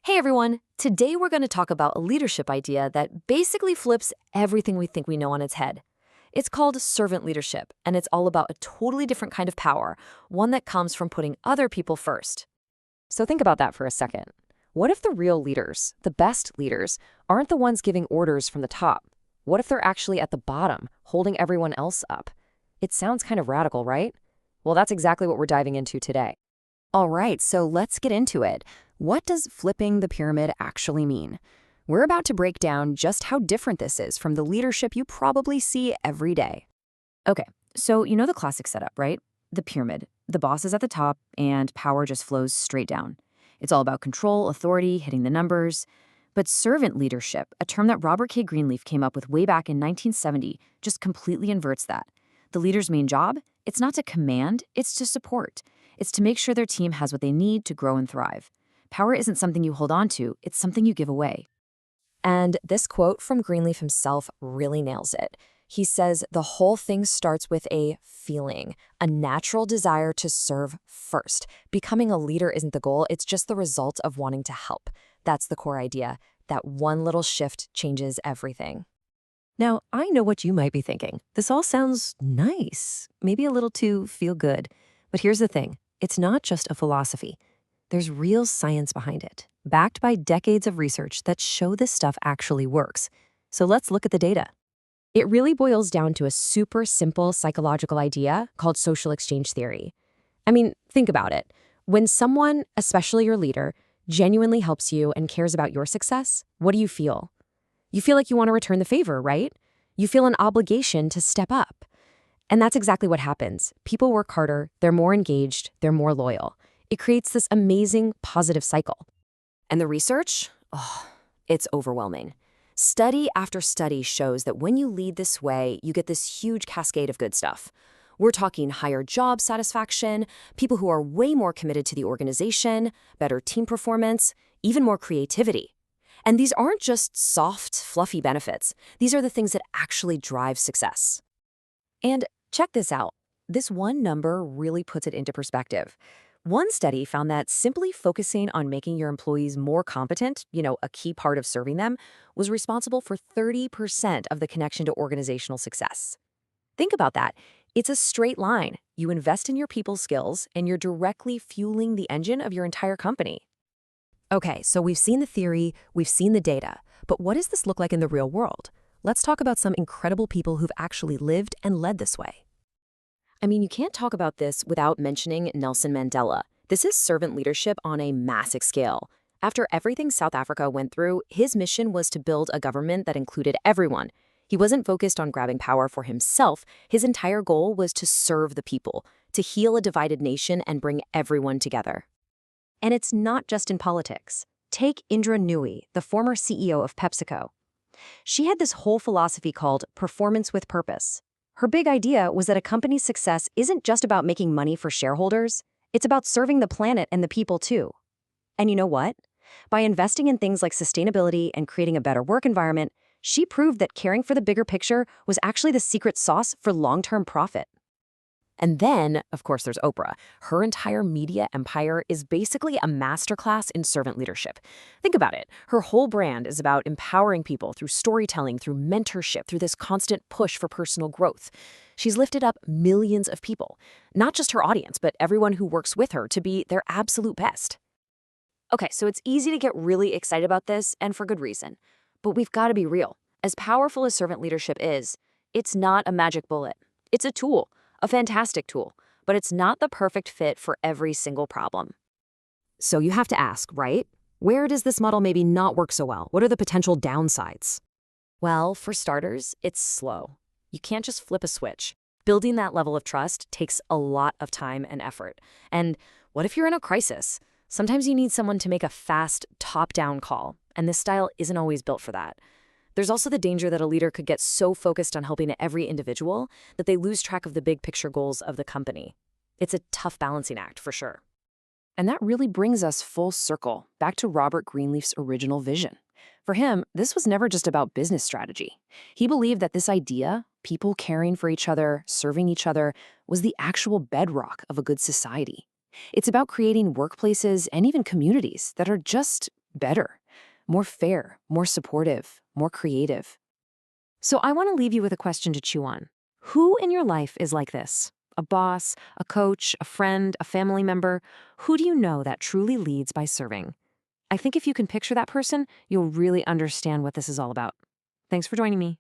Hey everyone! Today we're going to talk about a leadership idea that basically flips everything we think we know on its head. It's called servant leadership, and it's all about a totally different kind of power, one that comes from putting other people first. So think about that for a second. What if the real leaders, the best leaders, aren't the ones giving orders from the top? What if they're actually at the bottom, holding everyone else up? It sounds kind of radical, right? Well, that's exactly what we're diving into today. All right, so let's get into it. What does flipping the pyramid actually mean? We're about to break down just how different this is from the leadership you probably see every day. Okay, so you know the classic setup, right? The pyramid. The boss is at the top, and power just flows straight down. It's all about control, authority, hitting the numbers. But servant leadership, a term that Robert K. Greenleaf came up with way back in 1970, just completely inverts that. The leader's main job? It's not to command, it's to support. It's to make sure their team has what they need to grow and thrive. Power isn't something you hold on to, it's something you give away. And this quote from Greenleaf himself really nails it. He says the whole thing starts with a feeling, a natural desire to serve first. Becoming a leader isn't the goal, it's just the result of wanting to help. That's the core idea. That one little shift changes everything. Now, I know what you might be thinking. This all sounds nice, maybe a little too feel good. But here's the thing, it's not just a philosophy. There's real science behind it, backed by decades of research that show this stuff actually works. So let's look at the data. It really boils down to a super simple psychological idea called social exchange theory. I mean, think about it. When someone, especially your leader, genuinely helps you and cares about your success, what do you feel? You feel like you want to return the favor, right? You feel an obligation to step up. And that's exactly what happens. People work harder, they're more engaged, they're more loyal. It creates this amazing positive cycle. And the research? Oh, it's overwhelming. Study after study shows that when you lead this way, you get this huge cascade of good stuff. We're talking higher job satisfaction, people who are way more committed to the organization, better team performance, even more creativity. And these aren't just soft, fluffy benefits. These are the things that actually drive success. And check this out. This one number really puts it into perspective. One study found that simply focusing on making your employees more competent, a key part of serving them, was responsible for 30% of the connection to organizational success. Think about that. It's a straight line. You invest in your people's skills, and you're directly fueling the engine of your entire company. Okay, so we've seen the theory, we've seen the data, but what does this look like in the real world? Let's talk about some incredible people who've actually lived and led this way. I mean, you can't talk about this without mentioning Nelson Mandela. This is servant leadership on a massive scale. After everything South Africa went through, his mission was to build a government that included everyone. He wasn't focused on grabbing power for himself. His entire goal was to serve the people, to heal a divided nation and bring everyone together. And it's not just in politics. Take Indra Nooyi, the former CEO of PepsiCo. She had this whole philosophy called performance with purpose. Her big idea was that a company's success isn't just about making money for shareholders, it's about serving the planet and the people too. And you know what? By investing in things like sustainability and creating a better work environment, she proved that caring for the bigger picture was actually the secret sauce for long-term profit. And then, of course, there's Oprah. Her entire media empire is basically a masterclass in servant leadership. Think about it. Her whole brand is about empowering people through storytelling, through mentorship, through this constant push for personal growth. She's lifted up millions of people, not just her audience, but everyone who works with her to be their absolute best. Okay, so it's easy to get really excited about this, and for good reason. But we've got to be real. As powerful as servant leadership is, it's not a magic bullet. It's a tool. A fantastic tool, but it's not the perfect fit for every single problem. So you have to ask, right? Where does this model maybe not work so well? What are the potential downsides? Well, for starters, it's slow. You can't just flip a switch. Building that level of trust takes a lot of time and effort. And what if you're in a crisis? Sometimes you need someone to make a fast, top-down call, and this style isn't always built for that. There's also the danger that a leader could get so focused on helping every individual that they lose track of the big picture goals of the company. It's a tough balancing act, for sure. And that really brings us full circle, back to Robert Greenleaf's original vision. For him, this was never just about business strategy. He believed that this idea, people caring for each other, serving each other, was the actual bedrock of a good society. It's about creating workplaces and even communities that are just better, more fair, more supportive, more creative. So I want to leave you with a question to chew on. Who in your life is like this? A boss, a coach, a friend, a family member? Who do you know that truly leads by serving? I think if you can picture that person, you'll really understand what this is all about. Thanks for joining me.